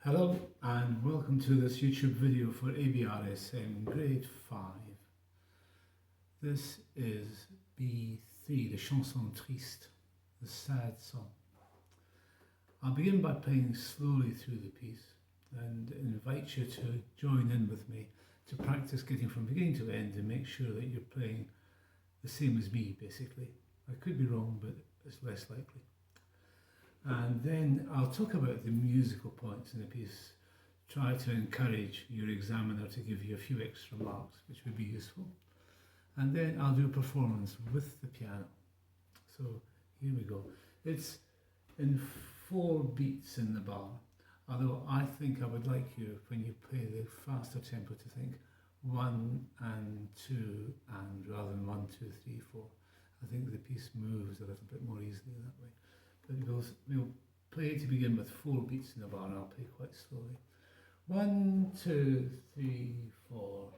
Hello and welcome to this YouTube video for Abrsm Grade 5. This is B3, the chanson triste, the sad song. I'll begin by playing slowly through the piece and invite you to join in with me to practice getting from beginning to end and make sure that you're playing the same as me, basically. I could be wrong, but it's less likely. And then I'll talk about the musical points in the piece, try to encourage your examiner to give you a few extra marks, which would be useful. And then I'll do a performance with the piano. So here we go. It's in 4 beats in the bar, although I think I would like you, when you play the faster tempo, to think 1 and 2 and rather than 1, 2, 3, 4. I think the piece moves a little bit more easily that way. But we'll play to begin with 4 beats in the bar, and I'll play quite slowly. 1, 2, 3, 4.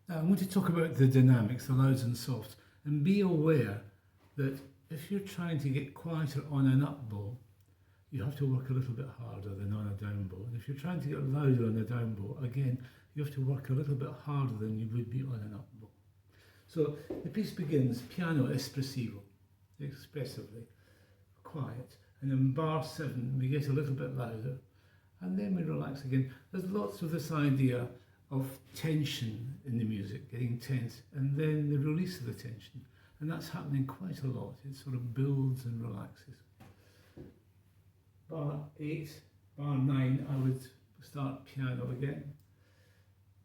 Now I'm going to talk about the dynamics, the louds and softs, and be aware that if you're trying to get quieter on an up bow, you have to work a little bit harder than on a down bow. And if you're trying to get louder on a down bow, again, you have to work a little bit harder than you would be on an up bow. So the piece begins piano espressivo, expressively, quiet, and in bar 7 we get a little bit louder, and then we relax again. There's lots of this idea of tension in the music, getting tense, and then the release of the tension. And that's happening quite a lot. It sort of builds and relaxes. Bar 8, bar 9, I would start piano again.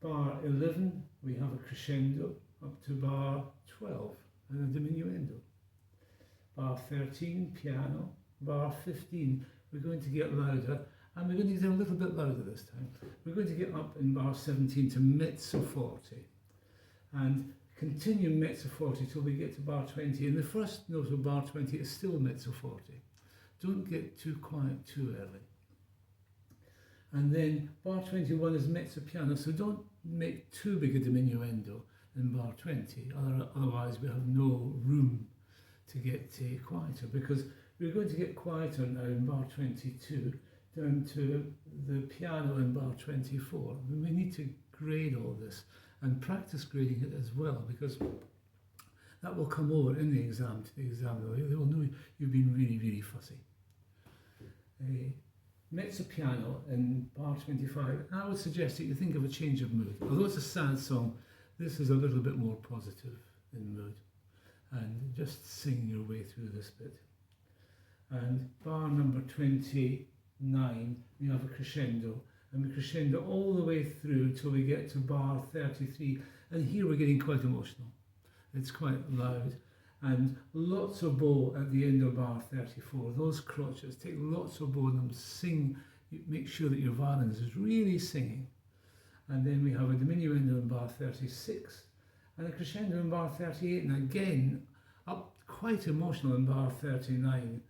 Bar 11, we have a crescendo up to bar 12 and a diminuendo. Bar 13, piano. Bar 15, we're going to get louder, and we're going to get a little bit louder this time. We're going to get up in bar 17 to mezzo forte, and continue mezzo forte till we get to bar 20. And the first note of bar 20 is still mezzo forte. Don't get too quiet too early. And then bar 21 is mezzo piano, so don't make too big a diminuendo in bar 20, otherwise we have no room to get quieter, because we're going to get quieter now in bar 22 down to the piano in bar 24. We need to grade all this and practice grading it as well, because that will come over in the exam to the examiner. They will know you've been really, really fussy. Mezzo piano in bar 25. I would suggest that you think of a change of mood. Although it's a sad song, this is a little bit more positive in mood. And just sing your way through this bit. And bar number 29, we have a crescendo. And we crescendo all the way through till we get to bar 33. And here we're getting quite emotional. It's quite loud. And lots of bow at the end of bar 34. Those crotches, take lots of bow in them, sing, make sure that your violin is really singing. And then we have a diminuendo in bar 36 and a crescendo in bar 38, and again up quite emotional in bar 39.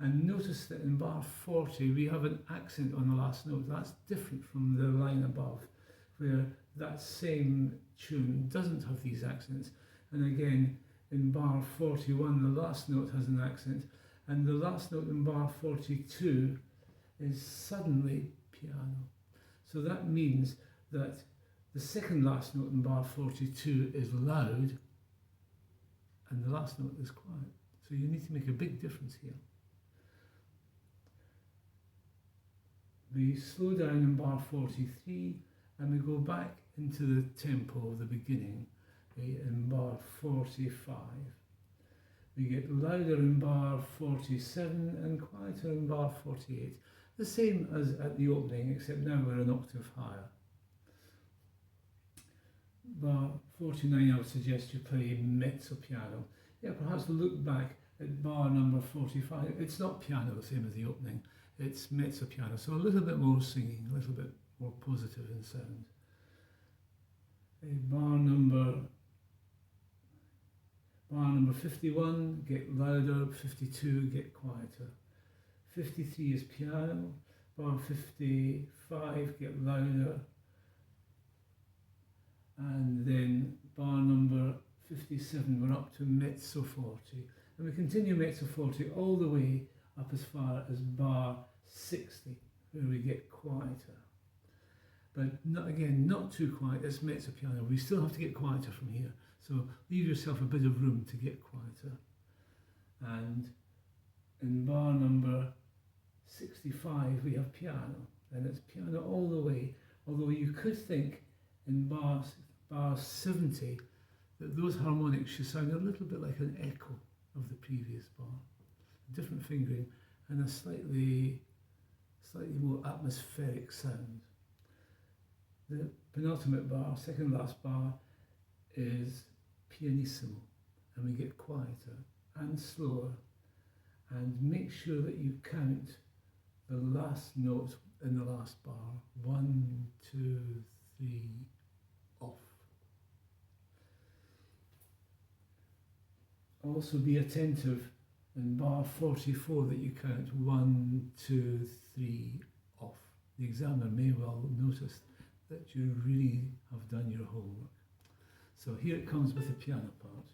And notice that in bar 40 we have an accent on the last note. That's different from the line above, where that same tune doesn't have these accents. And again, in bar 41, the last note has an accent, and the last note in bar 42 is suddenly piano. So that means that the second last note in bar 42 is loud, and the last note is quiet. So you need to make a big difference here. We slow down in bar 43, and we go back into the tempo of the beginning. In bar 45. We get louder in bar 47 and quieter in bar 48. The same as at the opening, except now we're an octave higher. Bar 49, I would suggest you play mezzo piano. Yeah, perhaps look back at bar number 45. It's not piano the same as the opening, it's mezzo piano, so a little bit more singing, a little bit more positive in sound. Bar number 51, get louder. 52, get quieter. 53 is piano. Bar 55, get louder. And then bar number 57, we're up to mezzo forte. And we continue mezzo forte all the way up as far as bar 60, where we get quieter. But not too quiet, it's mezzo piano. We still have to get quieter from here. So leave yourself a bit of room to get quieter. And in bar number 65 we have piano, and it's piano all the way, although you could think in bar 70 that those harmonics should sound a little bit like an echo of the previous bar. Different fingering and a slightly more atmospheric sound. The penultimate bar, second last bar, is pianissimo, and we get quieter and slower, and make sure that you count the last note in the last bar. 1, 2, 3, off. Also be attentive in bar 44 that you count 1, 2, 3, off. The examiner may well notice that you really have done your homework. So here it comes with the piano part.